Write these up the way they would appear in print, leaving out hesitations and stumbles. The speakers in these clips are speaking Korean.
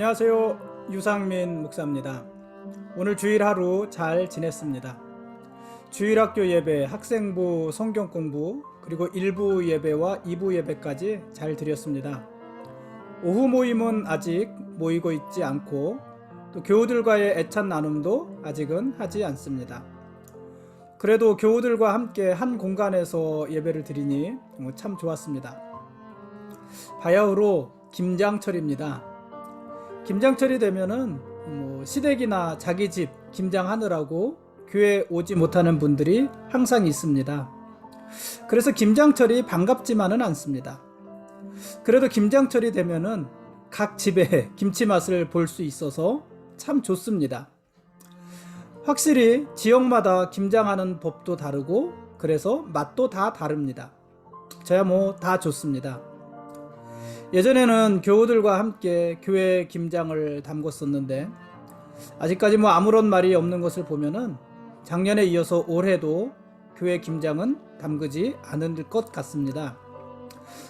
안녕하세요. 유상민 목사입니다. 오늘 주일 하루 잘 지냈습니다. 주일학교 예배, 학생부 성경 공부, 그리고 1부 예배와 2부 예배까지 잘 드렸습니다. 오후 모임은 아직 모이고 있지 않고 또 교우들과의 애찬 나눔도 아직은 하지 않습니다. 그래도 교우들과 함께 한 공간에서 예배를 드리니 참 좋았습니다. 바야흐로 김장철입니다. 김장철이 되면은 시댁이나 자기 집 김장하느라고 교회 오지 못하는 분들이 항상 있습니다. 그래서 김장철이 반갑지만은 않습니다. 그래도 김장철이 되면은 각 집의 김치 맛을 볼 수 있어서 참 좋습니다. 확실히 지역마다 김장하는 법도 다르고 그래서 맛도 다 다릅니다. 저야 다 좋습니다. 예전에는 교우들과 함께 교회 김장을 담궜었는데 아직까지 아무런 말이 없는 것을 보면은 작년에 이어서 올해도 교회 김장은 담그지 않을 것 같습니다.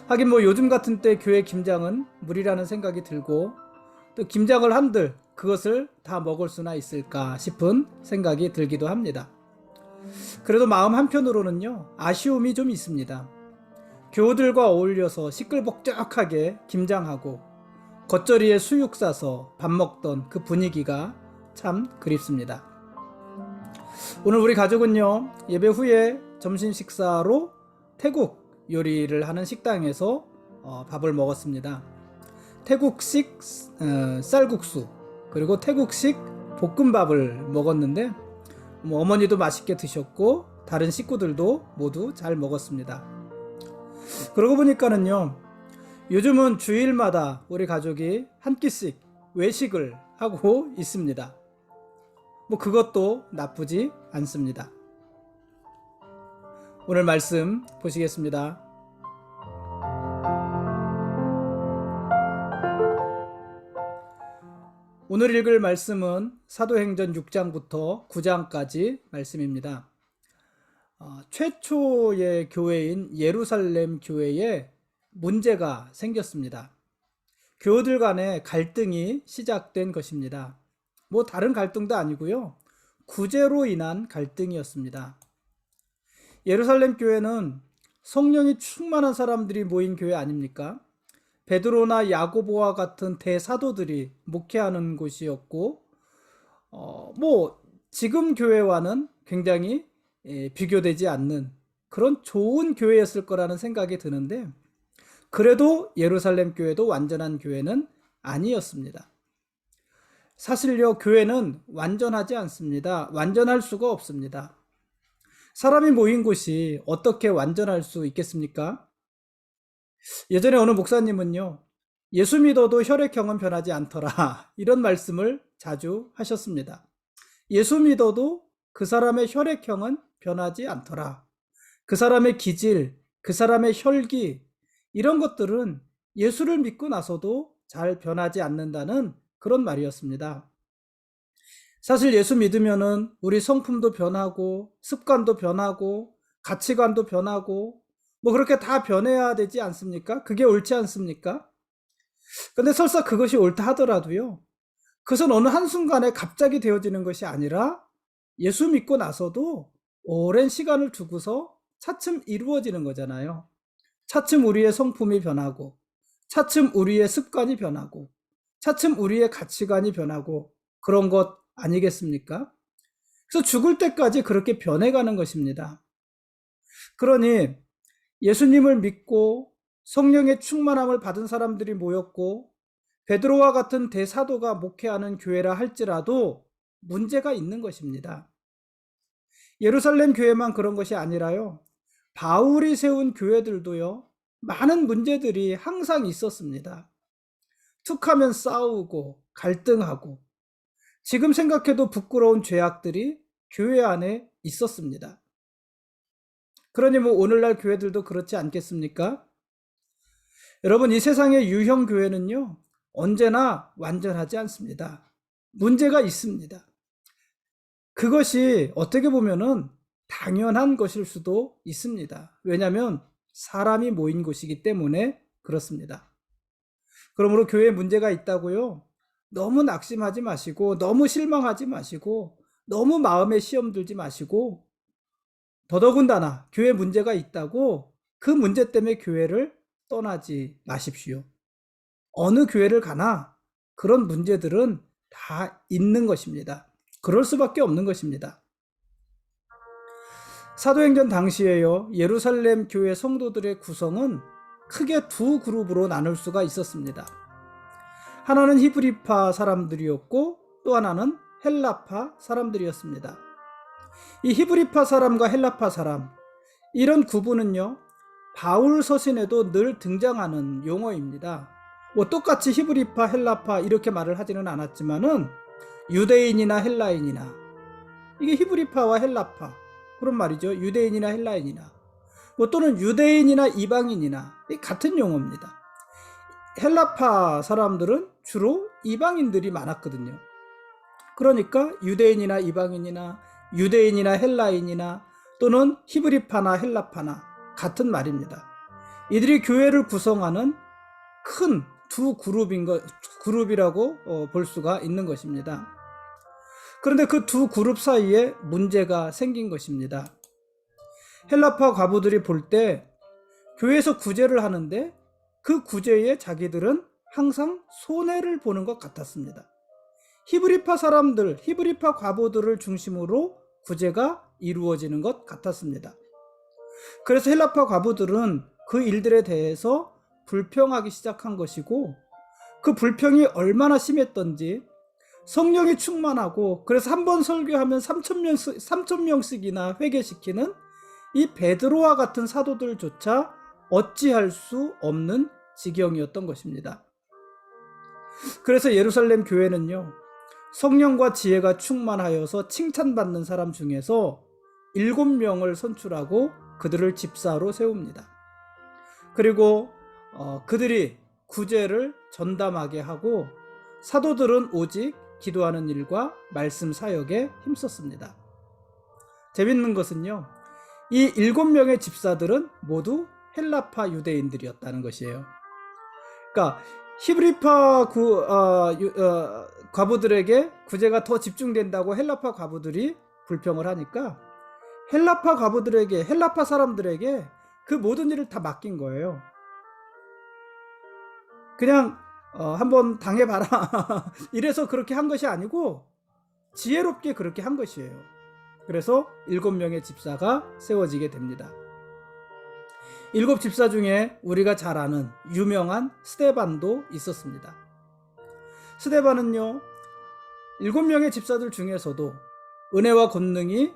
하긴 요즘 같은 때 교회 김장은 무리라는 생각이 들고 또 김장을 한들 그것을 다 먹을 수나 있을까 싶은 생각이 들기도 합니다. 그래도 마음 한편으로는요, 아쉬움이 좀 있습니다. 교우들과 어울려서 시끌벅적하게 김장하고 겉절이에 수육 싸서 밥 먹던 그 분위기가 참 그립습니다. 오늘 우리 가족은요, 예배 후에 점심 식사로 태국 요리를 하는 식당에서 밥을 먹었습니다. 태국식 쌀국수 그리고 태국식 볶음밥을 먹었는데 어머니도 맛있게 드셨고 다른 식구들도 모두 잘 먹었습니다. 그러고 보니까는요, 요즘은 주일마다 우리 가족이 한 끼씩 외식을 하고 있습니다. 그것도 나쁘지 않습니다. 오늘 말씀 보시겠습니다. 오늘 읽을 말씀은 사도행전 6장부터 9장까지 말씀입니다. 최초의 교회인 예루살렘 교회에 문제가 생겼습니다. 교우들 간의 갈등이 시작된 것입니다. 다른 갈등도 아니고요, 구제로 인한 갈등이었습니다. 예루살렘 교회는 성령이 충만한 사람들이 모인 교회 아닙니까? 베드로나 야고보와 같은 대사도들이 목회하는 곳이었고 지금 교회와는 굉장히 비교되지 않는 그런 좋은 교회였을 거라는 생각이 드는데 그래도 예루살렘 교회도 완전한 교회는 아니었습니다. 사실요, 교회는 완전하지 않습니다. 완전할 수가 없습니다. 사람이 모인 곳이 어떻게 완전할 수 있겠습니까? 예전에 어느 목사님은요, 예수 믿어도 혈액형은 변하지 않더라, 이런 말씀을 자주 하셨습니다. 예수 믿어도 그 사람의 혈액형은 변하지 않더라. 그 사람의 기질, 그 사람의 혈기, 이런 것들은 예수를 믿고 나서도 잘 변하지 않는다는 그런 말이었습니다. 사실 예수 믿으면은 우리 성품도 변하고 습관도 변하고 가치관도 변하고 그렇게 다 변해야 되지 않습니까? 그게 옳지 않습니까? 근데 설사 그것이 옳다 하더라도요, 그것은 어느 한순간에 갑자기 되어지는 것이 아니라 예수 믿고 나서도 오랜 시간을 두고서 차츰 이루어지는 거잖아요. 차츰 우리의 성품이 변하고 차츰 우리의 습관이 변하고 차츰 우리의 가치관이 변하고 그런 것 아니겠습니까? 그래서 죽을 때까지 그렇게 변해가는 것입니다. 그러니 예수님을 믿고 성령의 충만함을 받은 사람들이 모였고 베드로와 같은 대사도가 목회하는 교회라 할지라도 문제가 있는 것입니다. 예루살렘 교회만 그런 것이 아니라요, 바울이 세운 교회들도요, 많은 문제들이 항상 있었습니다. 툭하면 싸우고 갈등하고 지금 생각해도 부끄러운 죄악들이 교회 안에 있었습니다. 그러니 오늘날 교회들도 그렇지 않겠습니까? 여러분, 이 세상의 유형 교회는요, 언제나 완전하지 않습니다. 문제가 있습니다. 그것이 어떻게 보면은 당연한 것일 수도 있습니다. 왜냐하면 사람이 모인 곳이기 때문에 그렇습니다. 그러므로 교회에 문제가 있다고요, 너무 낙심하지 마시고 너무 실망하지 마시고 너무 마음에 시험 들지 마시고 더더군다나 교회 문제가 있다고 그 문제 때문에 교회를 떠나지 마십시오. 어느 교회를 가나 그런 문제들은 다 있는 것입니다. 그럴 수밖에 없는 것입니다. 사도행전 당시에요, 예루살렘 교회 성도들의 구성은 크게 두 그룹으로 나눌 수가 있었습니다. 하나는 히브리파 사람들이었고 또 하나는 헬라파 사람들이었습니다. 이 히브리파 사람과 헬라파 사람, 이런 구분은요, 바울 서신에도 늘 등장하는 용어입니다. 똑같이 히브리파, 헬라파 이렇게 말을 하지는 않았지만은 유대인이나 헬라인이나, 이게 히브리파와 헬라파 그런 말이죠. 유대인이나 헬라인이나 또는 유대인이나 이방인이나 같은 용어입니다. 헬라파 사람들은 주로 이방인들이 많았거든요. 그러니까 유대인이나 이방인이나 유대인이나 헬라인이나 또는 히브리파나 헬라파나 같은 말입니다. 이들이 교회를 구성하는 큰 두 그룹이라고 볼 수가 있는 것입니다. 그런데 그 두 그룹 사이에 문제가 생긴 것입니다. 헬라파 과부들이 볼 때 교회에서 구제를 하는데 그 구제에 자기들은 항상 손해를 보는 것 같았습니다. 히브리파 사람들, 히브리파 과부들을 중심으로 구제가 이루어지는 것 같았습니다. 그래서 헬라파 과부들은 그 일들에 대해서 불평하기 시작한 것이고, 그 불평이 얼마나 심했던지 성령이 충만하고, 그래서 한 번 설교하면 3,000명씩이나 회개시키는 이 베드로와 같은 사도들조차 어찌할 수 없는 지경이었던 것입니다. 그래서 예루살렘 교회는요, 성령과 지혜가 충만하여서 칭찬받는 사람 중에서 7명을 선출하고 그들을 집사로 세웁니다. 그리고 그들이 구제를 전담하게 하고 사도들은 오직 기도하는 일과 말씀 사역에 힘썼습니다. 재밌는 것은요, 이 7명의 집사들은 모두 헬라파 유대인들이었다는 것이에요. 그러니까 히브리파 과부들에게 구제가 더 집중된다고 헬라파 과부들이 불평을 하니까 헬라파 과부들에게, 헬라파 사람들에게 그 모든 일을 다 맡긴 거예요. 그냥 한번 당해봐라 이래서 그렇게 한 것이 아니고 지혜롭게 그렇게 한 것이에요. 그래서 7명의 집사가 세워지게 됩니다. 7 집사 중에 우리가 잘 아는 유명한 스데반도 있었습니다. 스데반은요, 7명의 집사들 중에서도 은혜와 권능이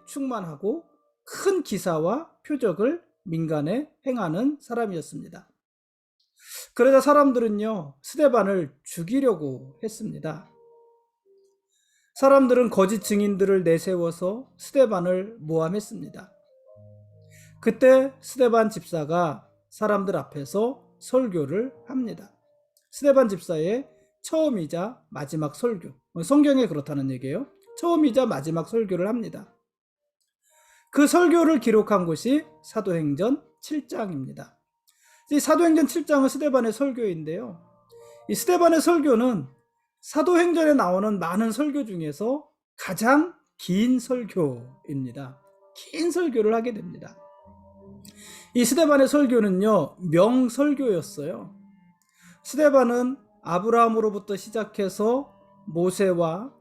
충만하고 큰 기사와 표적을 민간에 행하는 사람이었습니다. 그러자 사람들은요, 스데반을 죽이려고 했습니다. 사람들은 거짓 증인들을 내세워서 스데반을 모함했습니다. 그때 스데반 집사가 사람들 앞에서 설교를 합니다. 스데반 집사의 처음이자 마지막 설교, 성경에 그렇다는 얘기예요. 처음이자 마지막 설교를 합니다. 그 설교를 기록한 곳이 사도행전 7장입니다. 이 사도행전 7장은 스데반의 설교인데요, 이 스데반의 설교는 사도행전에 나오는 많은 설교 중에서 가장 긴 설교입니다. 긴 설교를 하게 됩니다. 이 스데반의 설교는요, 명설교였어요. 스데반은 아브라함으로부터 시작해서 모세와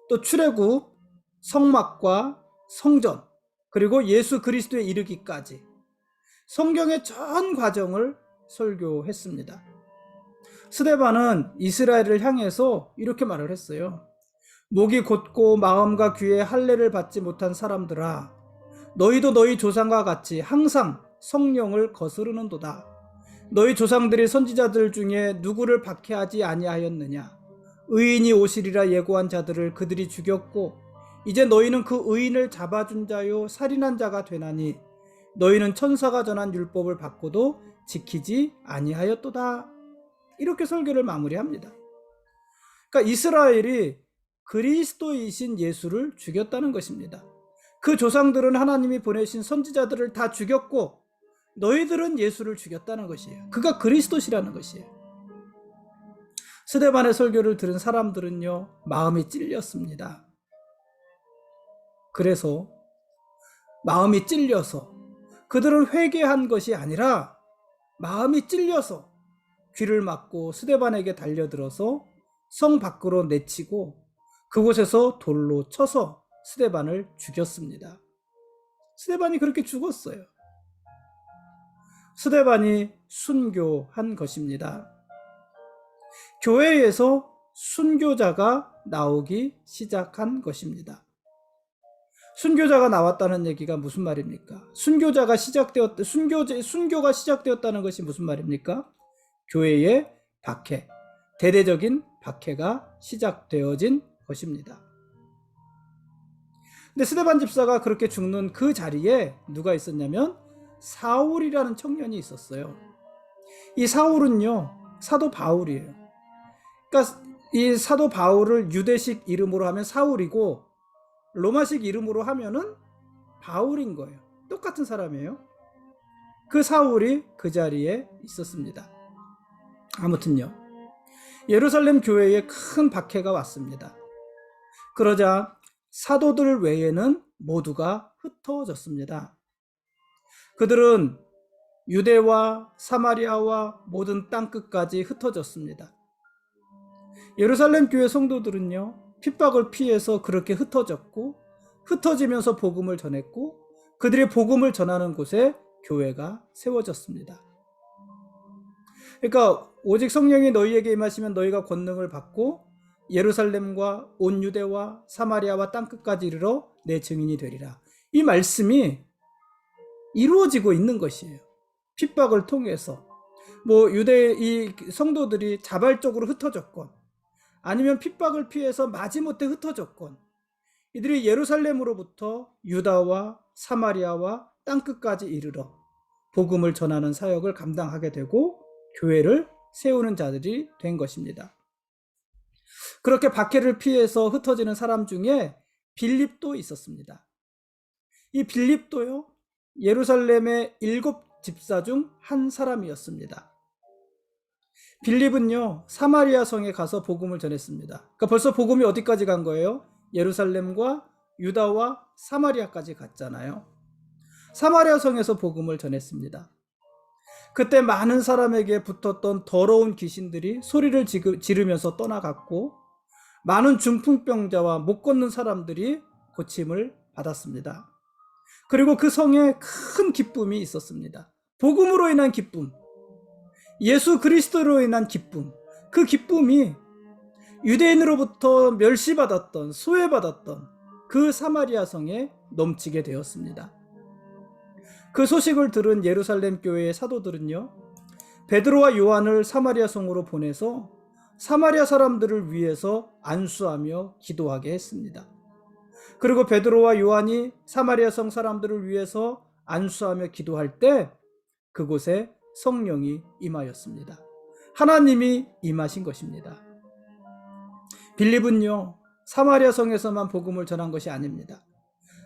또 출애굽, 성막과 성전, 그리고 예수 그리스도에 이르기까지 성경의 전 과정을 설교했습니다. 스데반은 이스라엘을 향해서 이렇게 말을 했어요. 목이 곧고 마음과 귀에 할례를 받지 못한 사람들아, 너희도 너희 조상과 같이 항상 성령을 거스르는도다. 너희 조상들이 선지자들 중에 누구를 박해하지 아니하였느냐? 의인이 오시리라 예고한 자들을 그들이 죽였고, 이제 너희는 그 의인을 잡아준 자요 살인한 자가 되나니 너희는 천사가 전한 율법을 받고도 지키지 아니하였도다. 이렇게 설교를 마무리합니다. 그러니까 이스라엘이 그리스도이신 예수를 죽였다는 것입니다. 그 조상들은 하나님이 보내신 선지자들을 다 죽였고 너희들은 예수를 죽였다는 것이에요. 그가 그리스도시라는 것이에요. 스데반의 설교를 들은 사람들은요, 마음이 찔렸습니다. 그래서 마음이 찔려서 그들을 회개한 것이 아니라 마음이 찔려서 귀를 막고 스데반에게 달려들어서 성 밖으로 내치고 그곳에서 돌로 쳐서 스데반을 죽였습니다. 스데반이 그렇게 죽었어요. 스데반이 순교한 것입니다. 교회에서 순교자가 나오기 시작한 것입니다. 순교자가 나왔다는 얘기가 무슨 말입니까? 순교가 시작되었다는 것이 무슨 말입니까? 교회의 박해, 대대적인 박해가 시작되어진 것입니다. 근데 스데반 집사가 그렇게 죽는 그 자리에 누가 있었냐면 사울이라는 청년이 있었어요. 이 사울은요, 사도 바울이에요. 그러니까 이 사도 바울을 유대식 이름으로 하면 사울이고 로마식 이름으로 하면은 바울인 거예요. 똑같은 사람이에요. 그 사울이 그 자리에 있었습니다. 아무튼요, 예루살렘 교회에 큰 박해가 왔습니다. 그러자 사도들 외에는 모두가 흩어졌습니다. 그들은 유대와 사마리아와 모든 땅끝까지 흩어졌습니다. 예루살렘 교회 성도들은요, 핍박을 피해서 그렇게 흩어졌고, 흩어지면서 복음을 전했고, 그들이 복음을 전하는 곳에 교회가 세워졌습니다. 그러니까 오직 성령이 너희에게 임하시면 너희가 권능을 받고 예루살렘과 온 유대와 사마리아와 땅끝까지 이르러 내 증인이 되리라. 이 말씀이 이루어지고 있는 것이에요. 핍박을 통해서 유대 이 성도들이 자발적으로 흩어졌건 아니면 핍박을 피해서 마지못해 흩어졌건 이들이 예루살렘으로부터 유다와 사마리아와 땅끝까지 이르러 복음을 전하는 사역을 감당하게 되고 교회를 세우는 자들이 된 것입니다. 그렇게 박해를 피해서 흩어지는 사람 중에 빌립도 있었습니다. 이 빌립도요, 예루살렘의 7 집사 중 한 사람이었습니다. 빌립은요, 사마리아 성에 가서 복음을 전했습니다. 그러니까 벌써 복음이 어디까지 간 거예요? 예루살렘과 유다와 사마리아까지 갔잖아요. 사마리아 성에서 복음을 전했습니다. 그때 많은 사람에게 붙었던 더러운 귀신들이 소리를 지르면서 떠나갔고, 많은 중풍병자와 못 걷는 사람들이 고침을 받았습니다. 그리고 그 성에 큰 기쁨이 있었습니다. 복음으로 인한 기쁨, 예수 그리스도로 인한 기쁨, 그 기쁨이 유대인으로부터 멸시받았던, 소외받았던 그 사마리아 성에 넘치게 되었습니다. 그 소식을 들은 예루살렘 교회의 사도들은요, 베드로와 요한을 사마리아 성으로 보내서 사마리아 사람들을 위해서 안수하며 기도하게 했습니다. 그리고 베드로와 요한이 사마리아 성 사람들을 위해서 안수하며 기도할 때 그곳에 성령이 임하였습니다. 하나님이 임하신 것입니다. 빌립은요, 사마리아 성에서만 복음을 전한 것이 아닙니다.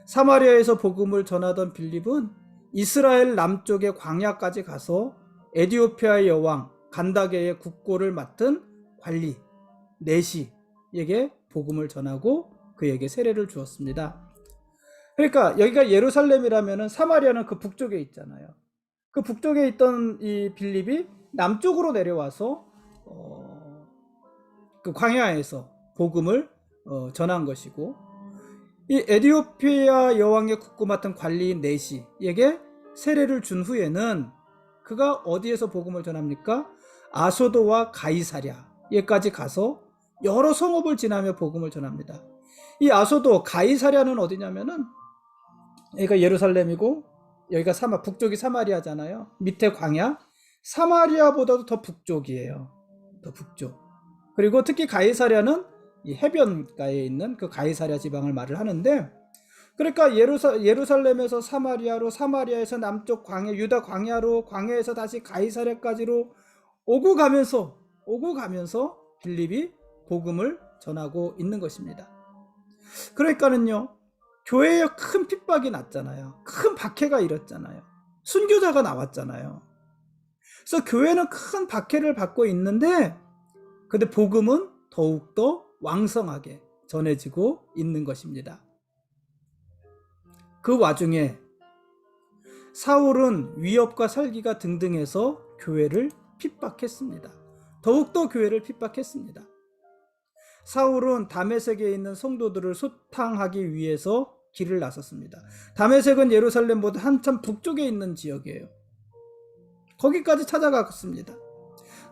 사마리아에서 복음을 전하던 빌립은 이스라엘 남쪽의 광야까지 가서 에디오피아의 여왕 간다게의 국고를 맡은 관리 네시에게 복음을 전하고 그에게 세례를 주었습니다. 그러니까 여기가 예루살렘이라면 사마리아는 그 북쪽에 있잖아요. 그 북쪽에 있던 이 빌립이 남쪽으로 내려와서 그 광야에서 복음을 전한 것이고, 이 에디오피아 여왕의 국고 맡은 관리인 네시에게 세례를 준 후에는 그가 어디에서 복음을 전합니까? 아소도와 가이사랴에까지 가서 여러 성읍을 지나며 복음을 전합니다. 이 아소도, 가이사랴는 어디냐면은 여기가 예루살렘이고 여기가 북쪽이 사마리아잖아요. 밑에 광야, 사마리아보다도 더 북쪽이에요. 더 북쪽. 그리고 특히 가이사랴는 이 해변가에 있는 그 가이사랴 지방을 말을 하는데, 그러니까 예루살렘에서 사마리아로, 사마리아에서 남쪽 광야, 유다 광야로, 광야에서 다시 가이사랴까지로 오고 가면서 빌립이 복음을 전하고 있는 것입니다. 그러니까는요, 교회에 큰 핍박이 났잖아요. 큰 박해가 일었잖아요. 순교자가 나왔잖아요. 그래서 교회는 큰 박해를 받고 있는데 근데 복음은 더욱더 왕성하게 전해지고 있는 것입니다. 그 와중에 사울은 위협과 살기가 등등해서 교회를 핍박했습니다. 더욱더 교회를 핍박했습니다. 사울은 다메섹에 있는 성도들을 소탕하기 위해서 길을 나섰습니다. 다메섹은 예루살렘보다 한참 북쪽에 있는 지역이에요. 거기까지 찾아갔습니다.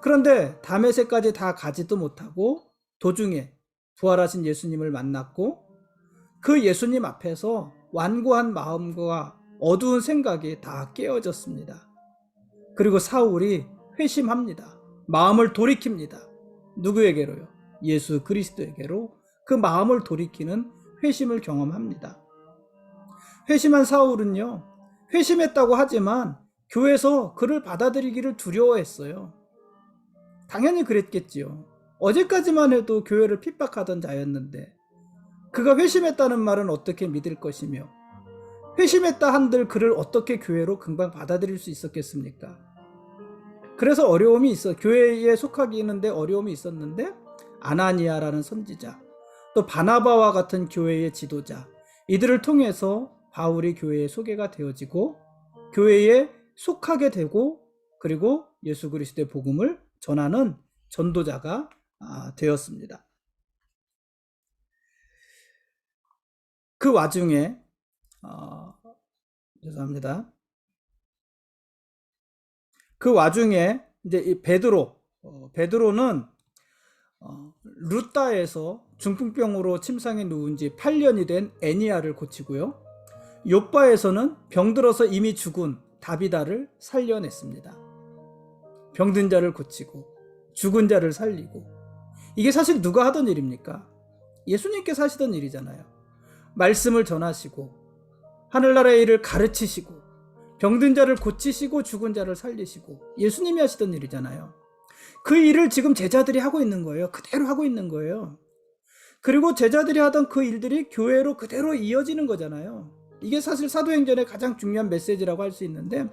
그런데 다메섹까지 다 가지도 못하고 도중에 부활하신 예수님을 만났고 그 예수님 앞에서 완고한 마음과 어두운 생각이 다 깨어졌습니다. 그리고 사울이 회심합니다. 마음을 돌이킵니다. 누구에게로요? 예수 그리스도에게로 그 마음을 돌이키는 회심을 경험합니다. 회심한 사울은요, 회심했다고 하지만 교회에서 그를 받아들이기를 두려워했어요. 당연히 그랬겠지요. 어제까지만 해도 교회를 핍박하던 자였는데 그가 회심했다는 말은 어떻게 믿을 것이며 회심했다 한들 그를 어떻게 교회로 금방 받아들일 수 있었겠습니까? 그래서 어려움이 있어. 교회에 속하기는데 어려움이 있었는데 아나니아라는 선지자, 또 바나바와 같은 교회의 지도자, 이들을 통해서 바울이 교회에 소개가 되어지고 교회에 속하게 되고 그리고 예수 그리스도의 복음을 전하는 전도자가 되었습니다. 그 와중에 죄송합니다. 그 와중에 이제 이 베드로는 루따에서 중풍병으로 침상에 누운 지 8년이 된 애니아를 고치고요. 욥바에서는 병들어서 이미 죽은 다비다를 살려냈습니다. 병든 자를 고치고 죽은 자를 살리고, 이게 사실 누가 하던 일입니까? 예수님께서 하시던 일이잖아요. 말씀을 전하시고 하늘나라의 일을 가르치시고 병든 자를 고치시고 죽은 자를 살리시고 예수님이 하시던 일이잖아요. 그 일을 지금 제자들이 하고 있는 거예요. 그대로 하고 있는 거예요. 그리고 제자들이 하던 그 일들이 교회로 그대로 이어지는 거잖아요. 이게 사실 사도행전의 가장 중요한 메시지라고 할 수 있는데,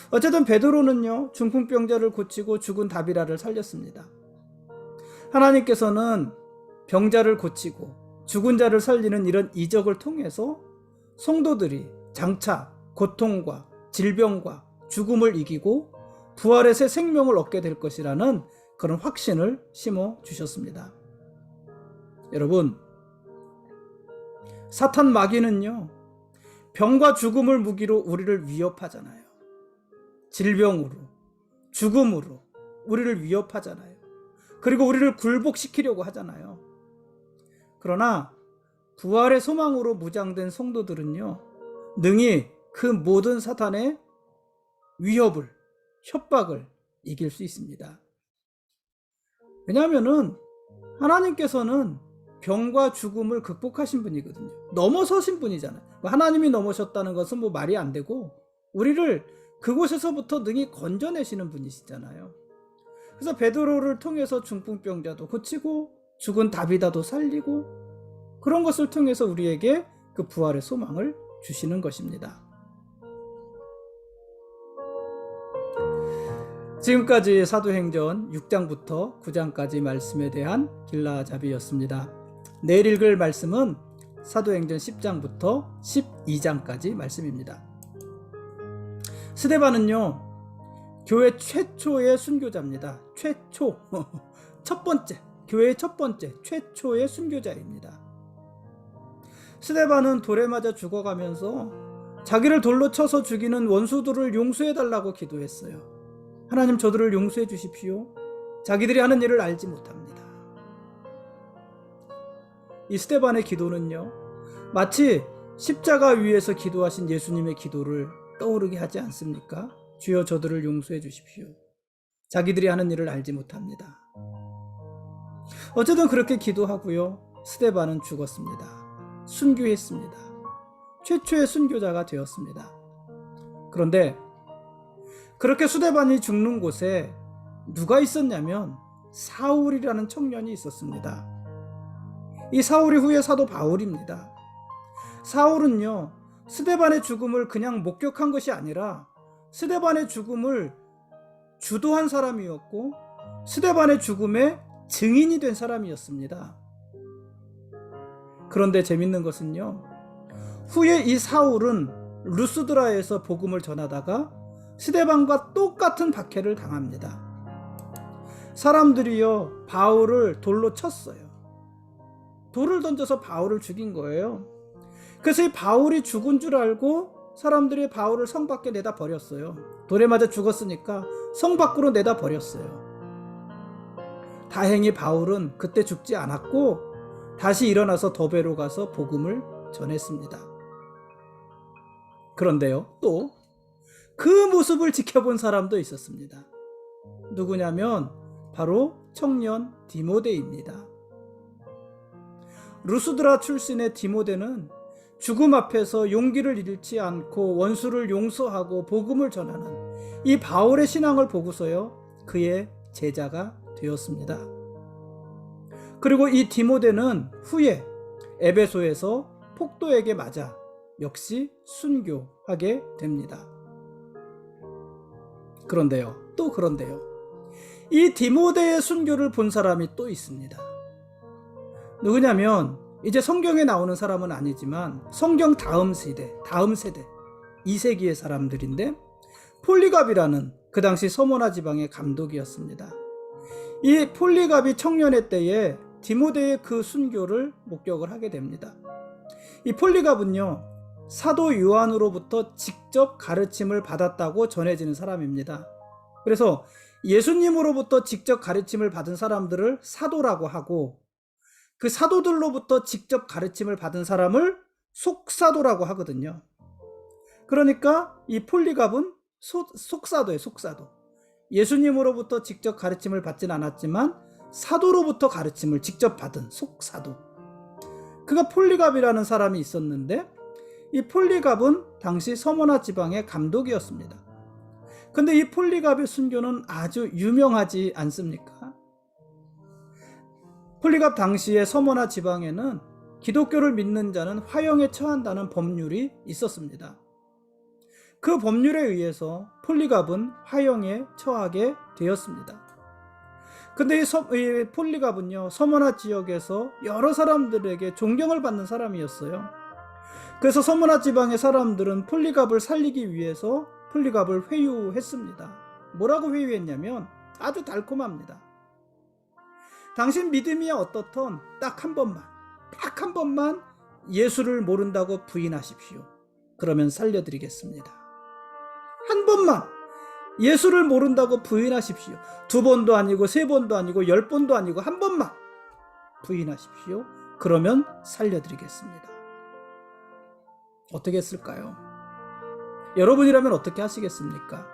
어쨌든 베드로는요, 중풍병자를 고치고 죽은 다비라를 살렸습니다. 하나님께서는 병자를 고치고 죽은 자를 살리는 이런 이적을 통해서 성도들이 장차 고통과 질병과 죽음을 이기고 부활의 새 생명을 얻게 될 것이라는 그런 확신을 심어 주셨습니다. 여러분, 사탄 마귀는요, 병과 죽음을 무기로 우리를 위협하잖아요. 질병으로, 죽음으로 우리를 위협하잖아요. 그리고 우리를 굴복시키려고 하잖아요. 그러나 부활의 소망으로 무장된 성도들은요, 능히 그 모든 사탄의 위협을, 협박을 이길 수 있습니다. 왜냐하면은 하나님께서는 병과 죽음을 극복하신 분이거든요. 넘어서신 분이잖아요. 하나님이 넘어섰다는 것은 뭐 말이 안 되고 우리를 그곳에서부터 능히 건져내시는 분이시잖아요. 그래서 베드로를 통해서 중풍병자도 고치고 죽은 다비다도 살리고 그런 것을 통해서 우리에게 그 부활의 소망을 주시는 것입니다. 지금까지 사도행전 6장부터 9장까지 말씀에 대한 길라잡이였습니다. 내일 읽을 말씀은 사도행전 10장부터 12장까지 말씀입니다. 스데반은요, 교회 최초의 순교자입니다. 최초, 첫 번째, 교회의 첫 번째, 최초의 순교자입니다. 스데반은 돌에 맞아 죽어가면서 자기를 돌로 쳐서 죽이는 원수들을 용서해달라고 기도했어요. 하나님, 저들을 용서해 주십시오. 자기들이 하는 일을 알지 못합니다. 이 스데반의 기도는요, 마치 십자가 위에서 기도하신 예수님의 기도를 떠오르게 하지 않습니까? 주여, 저들을 용서해 주십시오. 자기들이 하는 일을 알지 못합니다. 어쨌든 그렇게 기도하고요, 스데반은 죽었습니다. 순교했습니다. 최초의 순교자가 되었습니다. 그런데 그렇게 스데반이 죽는 곳에 누가 있었냐면 사울이라는 청년이 있었습니다. 이 사울이 후에 사도 바울입니다. 사울은요, 스데반의 죽음을 그냥 목격한 것이 아니라 스데반의 죽음을 주도한 사람이었고 스데반의 죽음에 증인이 된 사람이었습니다. 그런데 재밌는 것은요, 후에 이 사울은 루스드라에서 복음을 전하다가 스데반과 똑같은 박해를 당합니다. 사람들이요, 바울을 돌로 쳤어요. 돌을 던져서 바울을 죽인 거예요. 그래서 이 바울이 죽은 줄 알고 사람들이 바울을 성 밖에 내다 버렸어요. 돌에 맞아 죽었으니까 성 밖으로 내다 버렸어요. 다행히 바울은 그때 죽지 않았고 다시 일어나서 더베로 가서 복음을 전했습니다. 그런데요, 또 그 모습을 지켜본 사람도 있었습니다. 누구냐면 바로 청년 디모데입니다. 루스드라 출신의 디모데는 죽음 앞에서 용기를 잃지 않고 원수를 용서하고 복음을 전하는 이 바울의 신앙을 보고서요, 그의 제자가 되었습니다. 그리고 이 디모데는 후에 에베소에서 폭도에게 맞아 역시 순교하게 됩니다. 그런데요, 이 디모데의 순교를 본 사람이 또 있습니다. 누구냐면 이제 성경에 나오는 사람은 아니지만 성경 다음 세대 2세기의 사람들인데, 폴리갑이라는 그 당시 서머나 지방의 감독이었습니다. 이 폴리갑이 청년의 때에 디모데의 그 순교를 목격을 하게 됩니다. 이 폴리갑은요, 사도 요한으로부터 직접 가르침을 받았다고 전해지는 사람입니다. 그래서 예수님으로부터 직접 가르침을 받은 사람들을 사도라고 하고, 그 사도들로부터 직접 가르침을 받은 사람을 속사도라고 하거든요. 그러니까 이 폴리갑은 속사도예요, 속사도. 예수님으로부터 직접 가르침을 받진 않았지만 사도로부터 가르침을 직접 받은 속사도. 그가 폴리갑이라는 사람이 있었는데, 이 폴리갑은 당시 서머나 지방의 감독이었습니다. 근데 이 폴리갑의 순교는 아주 유명하지 않습니까? 폴리갑 당시의 서머나 지방에는 기독교를 믿는 자는 화형에 처한다는 법률이 있었습니다. 그 법률에 의해서 폴리갑은 화형에 처하게 되었습니다. 근데 이 폴리갑은요, 서머나 지역에서 여러 사람들에게 존경을 받는 사람이었어요. 그래서 서머나 지방의 사람들은 폴리갑을 살리기 위해서 폴리갑을 회유했습니다. 뭐라고 회유했냐면 아주 달콤합니다. 당신 믿음이 어떻든 딱 한 번만 예수를 모른다고 부인하십시오. 그러면 살려드리겠습니다. 한 번만 예수를 모른다고 부인하십시오. 2번도 아니고 3번도 아니고 10번도 아니고 한 번만 부인하십시오. 그러면 살려드리겠습니다. 어떻게 했을까요? 여러분이라면 어떻게 하시겠습니까?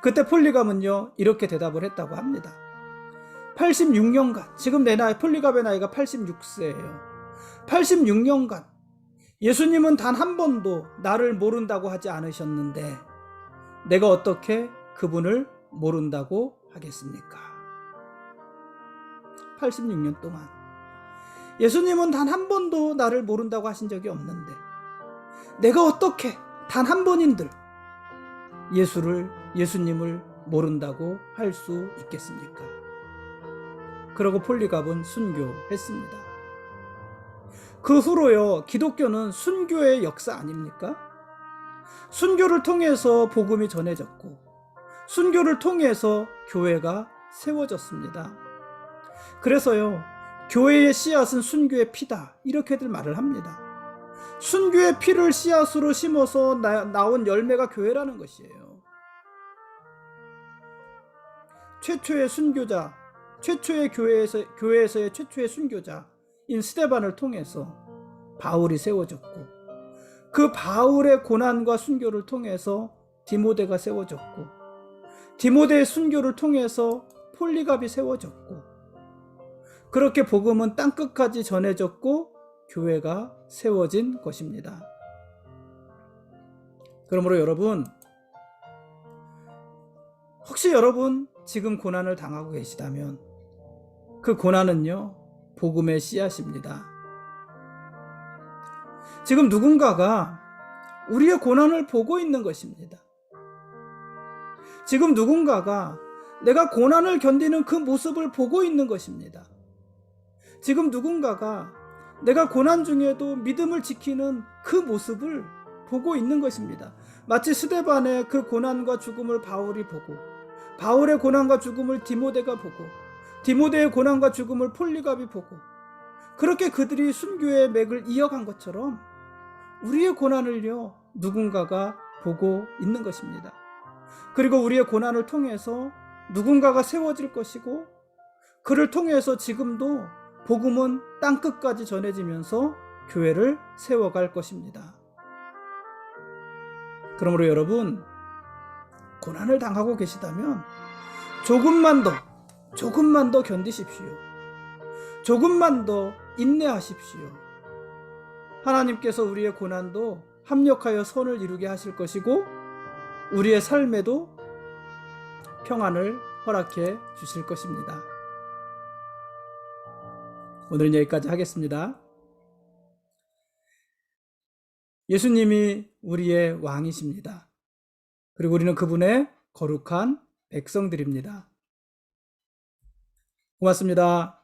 그때 폴리갑은요, 이렇게 대답을 했다고 합니다. 86년간, 지금 내 나이, 폴리갑의 나이가 86세예요. 86년간 예수님은 단 한 번도 나를 모른다고 하지 않으셨는데 내가 어떻게 그분을 모른다고 하겠습니까? 86년 동안 예수님은 단 한 번도 나를 모른다고 하신 적이 없는데 내가 어떻게 단 한 번인들 예수님을 모른다고 할 수 있겠습니까? 그러고 폴리갑은 순교했습니다. 그 후로요, 기독교는 순교의 역사 아닙니까? 순교를 통해서 복음이 전해졌고 순교를 통해서 교회가 세워졌습니다. 그래서요, 교회의 씨앗은 순교의 피다, 이렇게들 말을 합니다. 순교의 피를 씨앗으로 심어서 나온 열매가 교회라는 것이에요. 최초의 순교자, 최초의 교회에서의 최초의 순교자인 스데반을 통해서 바울이 세워졌고, 그 바울의 고난과 순교를 통해서 디모데가 세워졌고, 디모데의 순교를 통해서 폴리갑이 세워졌고, 그렇게 복음은 땅끝까지 전해졌고 교회가 세워진 것입니다. 그러므로 여러분, 혹시 여러분 지금 고난을 당하고 계시다면 그 고난은요, 복음의 씨앗입니다. 지금 누군가가 우리의 고난을 보고 있는 것입니다. 지금 누군가가 내가 고난을 견디는 그 모습을 보고 있는 것입니다. 지금 누군가가 내가 고난 중에도 믿음을 지키는 그 모습을 보고 있는 것입니다. 마치 스데반의 그 고난과 죽음을 바울이 보고, 바울의 고난과 죽음을 디모데가 보고, 디모데의 고난과 죽음을 폴리갑이 보고, 그렇게 그들이 순교의 맥을 이어간 것처럼 우리의 고난을요, 누군가가 보고 있는 것입니다. 그리고 우리의 고난을 통해서 누군가가 세워질 것이고, 그를 통해서 지금도 복음은 땅끝까지 전해지면서 교회를 세워갈 것입니다. 그러므로 여러분, 고난을 당하고 계시다면 조금만 더 견디십시오. 조금만 더 인내하십시오. 하나님께서 우리의 고난도 합력하여 선을 이루게 하실 것이고, 우리의 삶에도 평안을 허락해 주실 것입니다. 오늘은 여기까지 하겠습니다. 예수님이 우리의 왕이십니다. 그리고 우리는 그분의 거룩한 백성들입니다. 고맙습니다.